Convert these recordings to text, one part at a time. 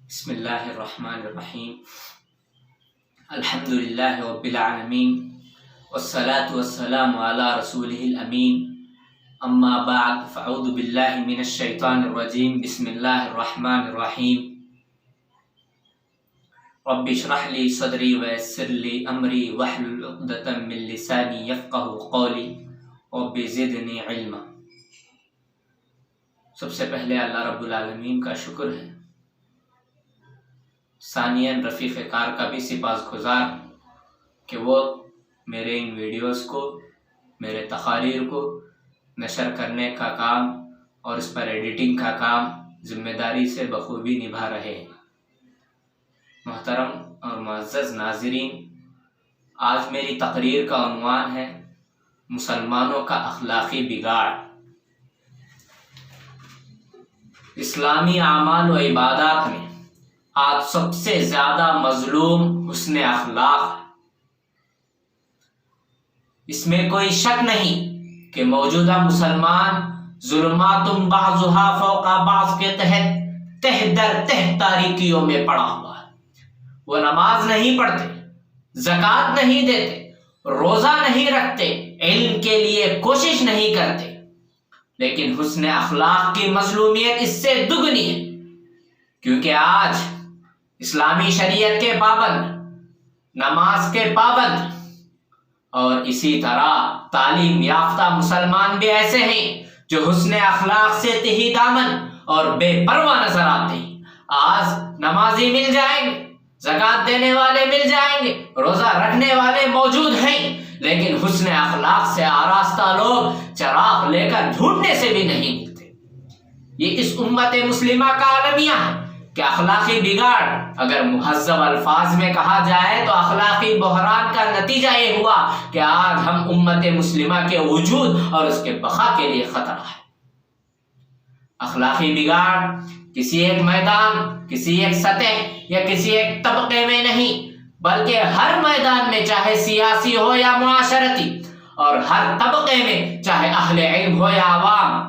بسم اللہ الرحمن الرحیم الحمدللہ رب العالمین والصلاة والسلام علی رسولہ الامین اما بعد فاعوذ باللہ من الشیطان الرجیم بسم اللہ الرحمن الرحیم رب اشرح لی صدری ویسر لی امری واحلل عقدۃ من لسانی یفقهوا قولی رب زدنی علما۔ سب سے پہلے اللہ رب العالمین کا شکر ہے، ثانیاً رفیق کار کا بھی سپاسگزار کہ وہ میرے ان ویڈیوز کو، میرے تقاریر کو نشر کرنے کا کام اور اس پر ایڈیٹنگ کا کام ذمہ داری سے بخوبی نبھا رہے ہیں۔ محترم اور معزز ناظرین، آج میری تقریر کا عنوان ہے مسلمانوں کا اخلاقی بگاڑ۔ اسلامی اعمال و عبادات میں آج سب سے زیادہ مظلوم حسن اخلاق ہے۔ اس میں کوئی شک نہیں کہ موجودہ مسلمان ظلمات بعضها فوق بعض کے تحت تہ در تہ تاریکیوں میں پڑا ہوا ہے۔ وہ نماز نہیں پڑھتے، زکوٰۃ نہیں دیتے، روزہ نہیں رکھتے، علم کے لیے کوشش نہیں کرتے، لیکن حسن اخلاق کی مظلومیت اس سے دگنی ہے، کیونکہ آج اسلامی شریعت کے پابند، نماز کے پابند اور اسی طرح تعلیم یافتہ مسلمان بھی ایسے ہیں جو حسن اخلاق سے تہی دامن اور بے پرواہ نظر آتے ہیں۔ آج نمازی مل جائیں گے، زکوٰۃ دینے والے مل جائیں گے، روزہ رکھنے والے موجود ہیں، لیکن حسن اخلاق سے آراستہ لوگ چراغ لے کر ڈھونڈنے سے بھی نہیں ملتے۔ یہ اس امت مسلمہ کا المیہ ہے کہ اخلاقی بگاڑ اگر مہذب الفاظ میں کہا جائے تو اخلاقی بحران کا نتیجہ یہ ہوا کہ آج ہم امت مسلمہ کے وجود اور اس کے بقا کے لیے خطرہ ہے۔ اخلاقی بگاڑ کسی ایک میدان، کسی ایک سطح یا کسی ایک طبقے میں نہیں، بلکہ ہر میدان میں، چاہے سیاسی ہو یا معاشرتی، اور ہر طبقے میں، چاہے اہل علم ہو یا عوام،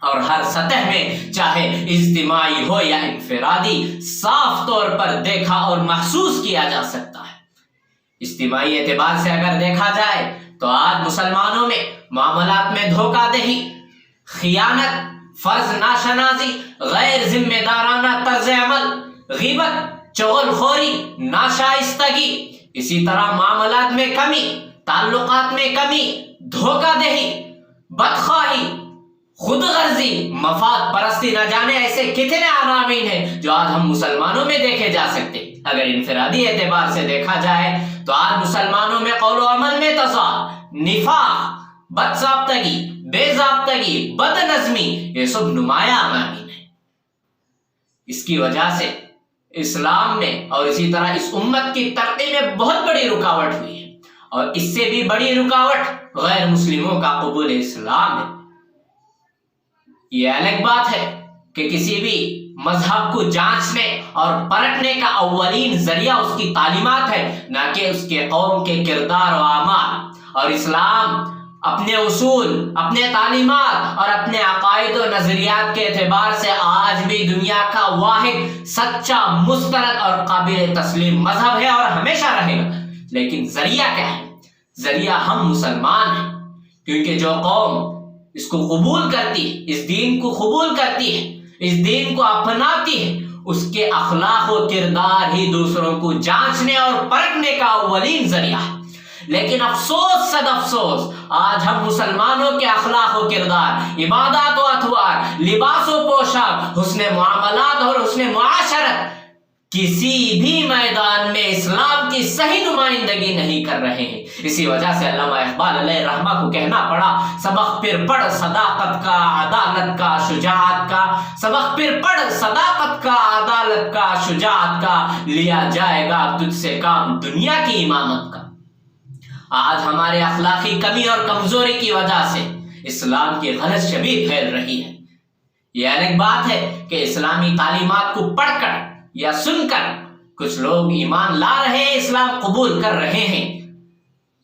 اور ہر سطح میں، چاہے اجتماعی ہو یا انفرادی، صاف طور پر دیکھا اور محسوس کیا جا سکتا ہے۔ اجتماعی اعتبار سے اگر دیکھا جائے تو آج مسلمانوں میں معاملات میں دھوکہ دہی، خیانت، فرض ناشناسی، غیر ذمہ دارانہ طرز عمل، غیبت، چغل خوری، ناشائستگی، اسی طرح معاملات میں کمی، تعلقات میں کمی، دھوکہ دہی، بدخواہی، خود غرضی، مفاد پرستی، نہ جانے ایسے کتنے عناوین ہیں جو آج ہم مسلمانوں میں دیکھے جا سکتے۔ اگر انفرادی اعتبار سے دیکھا جائے تو آج مسلمانوں میں قول و عمل میں تضاد، نفاق، بدضابطگی، بے ضابطگی، بد نظمی، یہ سب نمایاں عناوین ہیں۔ اس کی وجہ سے اسلام میں اور اسی طرح اس امت کی ترقی میں بہت بڑی رکاوٹ ہوئی ہے، اور اس سے بھی بڑی رکاوٹ غیر مسلموں کا قبول اسلام ہے۔ یہ الگ بات ہے کہ کسی بھی مذہب کو جانچنے اور پرکھنے کا اولین ذریعہ اس کی تعلیمات ہے، نہ کہ اس کے قوم کے کردار و اعمال۔ اور اسلام اپنے اصول، اپنے تعلیمات اور اپنے عقائد و نظریات کے اعتبار سے آج بھی دنیا کا واحد سچا، مستند اور قابل تسلیم مذہب ہے اور ہمیشہ رہے گا۔ لیکن ذریعہ کیا ہے؟ ذریعہ ہم مسلمان ہیں، کیونکہ جو قوم اس کو قبول کرتی ہے، اس دین کو قبول کرتی ہے، اس دین کو اپناتی ہے، اس کے اخلاق و کردار ہی دوسروں کو جانچنے اور پرکھنے کا اولین ذریعہ ہے۔ لیکن افسوس صد افسوس، آج ہم مسلمانوں کے اخلاق و کردار، عبادات و اطوار، لباس و پوشاک، حسن معاملات اور حسن معاشرت کسی بھی میدان میں اسلام کی صحیح نمائندگی نہیں کر رہے ہیں۔ اسی وجہ سے علامہ اقبال علیہ رحمہ کو کہنا پڑا، سبق پھر پڑھ صداقت کا، عدالت کا، شجاعت کا، سبق پھر پڑھ صداقت کا، عدالت کا، شجاعت کا، لیا جائے گا تجھ سے کام دنیا کی امامت کا۔ آج ہمارے اخلاقی کمی اور کمزوری کی وجہ سے اسلام کی غلط شبیہ پھیل رہی ہے۔ یہ الگ بات ہے کہ اسلامی تعلیمات کو پڑھ کر یا سن کر کچھ لوگ ایمان لا رہے ہیں، اسلام قبول کر رہے ہیں،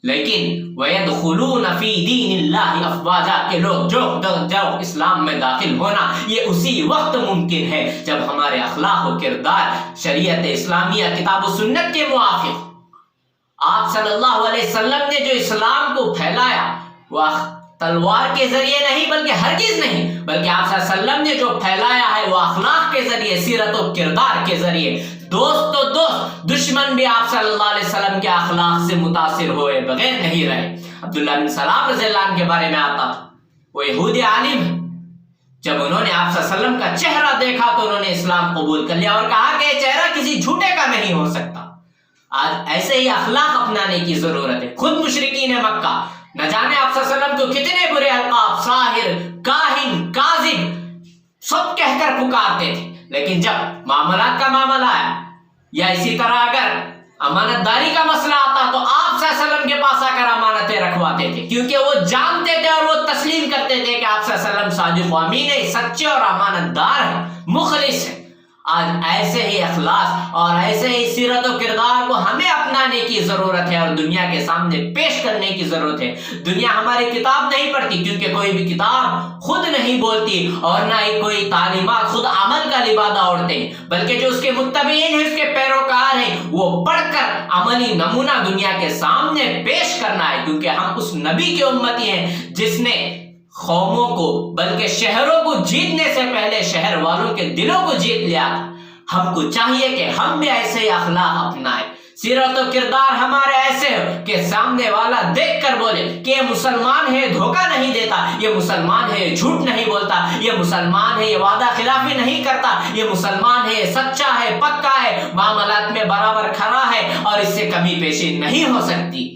لیکن وَيَدْخُلُونَ فِي دِينِ اللَّهِ أَفْوَاجًا کہ لوگ جو اسلام میں داخل ہونا یہ اسی وقت ممکن ہے جب ہمارے اخلاق و کردار شریعت اسلامیہ کتاب و سنت کے موافق۔ آپ صلی اللہ علیہ وسلم نے جو اسلام کو پھیلایا وہ تلوار کے ذریعے نہیں بلکہ ہرگز نہیں، بلکہ آپ صلی اللہ علیہ وسلم نے جو پھیلایا ہے وہ اخلاق کے ذریعے، سیرت و کردار کے ذریعے۔ دوست تو دوست، دشمن بھی آپ صلی اللہ علیہ وسلم کے اخلاق سے متاثر ہوئے بغیر نہیں رہے۔ عبداللہ بن سلام رضی اللہ عنہ کے بارے میں آتا تھا، وہ یہودی عالم ہے، جب انہوں نے آپ صلی اللہ علیہ وسلم کا چہرہ دیکھا تو انہوں نے اسلام قبول کر لیا اور کہا کہ یہ چہرہ کسی جھوٹے کا نہیں ہو سکتا۔ آج ایسے ہی اخلاق اپنانے کی ضرورت ہے۔ خود مشرکین مکہ نہ جانے آپ صلی اللہ علیہ وسلم کو کتنے برے القاب، ساحر، کاہن، کاذب سب کہہ کر پکارتے تھے، لیکن جب معاملات کا معاملہ ہے یا اسی طرح اگر امانت داری کا مسئلہ آتا تو آپ صلی اللہ علیہ وسلم کے پاس آ کر امانتیں رکھواتے تھے، کیونکہ وہ جانتے تھے اور وہ تسلیم کرتے تھے کہ آپ صلی اللہ علیہ وسلم صادق و امین ہے، سچے اور امانت دار ہیں، مخلص ہیں۔ آج ایسے ہی اخلاق اور ایسے ہی سیرت و کردار کو ہمیں اپنانے کی ضرورت ہے اور دنیا کے سامنے پیش کرنے کی ضرورت ہے۔ دنیا ہماری کتاب نہیں پڑھتی، کیونکہ کوئی بھی کتاب خود نہیں بولتی اور نہ ہی کوئی تعلیمات خود عمل کا لبادہ اوڑھتے ہیں، بلکہ جو اس کے متبعین ہیں، اس کے پیروکار ہیں، وہ پڑھ کر عملی نمونہ دنیا کے سامنے پیش کرنا ہے، کیونکہ ہم اس نبی کے امتی ہیں جس نے قوموں کو بلکہ شہروں کو جیتنے سے پہلے شہر والوں کے دلوں کو جیت لیا۔ ہم کو چاہیے کہ ہم بھی ایسے ہی اخلاق اپنائیں، سیرت و کردار ہمارے ایسے ہو کہ سامنے والا دیکھ کر بولے کہ یہ مسلمان ہے، دھوکہ نہیں دیتا، یہ مسلمان ہے، یہ جھوٹ نہیں بولتا، یہ مسلمان ہے، یہ وعدہ خلافی نہیں کرتا، یہ مسلمان ہے، یہ سچا ہے، پکا ہے، معاملات میں برابر کھڑا ہے اور اس سے کمی پیشی نہیں ہو سکتی۔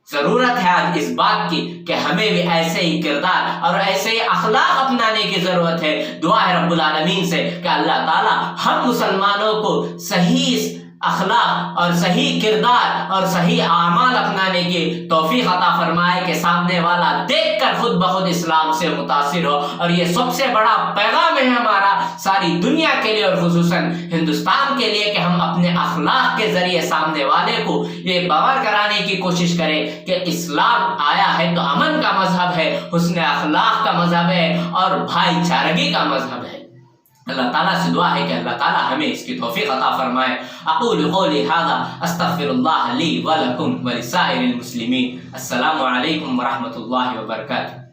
ضرورت ہے آج اس بات کی کہ ہمیں بھی ایسے ہی کردار اور ایسے ہی اخلاق اپنانے کی ضرورت ہے۔ دعا ہے رب العالمین سے کہ اللہ تعالی ہم مسلمانوں کو صحیح اخلاق اور صحیح کردار اور صحیح اعمال اپنانے کی توفیق عطا فرمائے کہ سامنے والا دیکھ کر خود بخود اسلام سے متاثر ہو۔ اور یہ سب سے بڑا پیغام ہے ہمارا ساری دنیا کے لیے اور خصوصاً ہندوستان کے لیے کہ ہم اپنے اخلاق کے ذریعے سامنے والے کو یہ باور کرانے کی کوشش کریں کہ اسلام آیا ہے تو امن کا مذہب ہے، حسن اخلاق کا مذہب ہے اور بھائی چارگی کا مذہب ہے۔ اللہ تعالیٰ سے دعا ہے کہ اللہ تعالیٰ ہمیں اس کی توفیق عطا فرمائے۔ اقول قولی ھذا استغفر اللہ لی ولکم ولسائر المسلمین۔ السلام علیکم ورحمۃ اللہ وبرکاتہ۔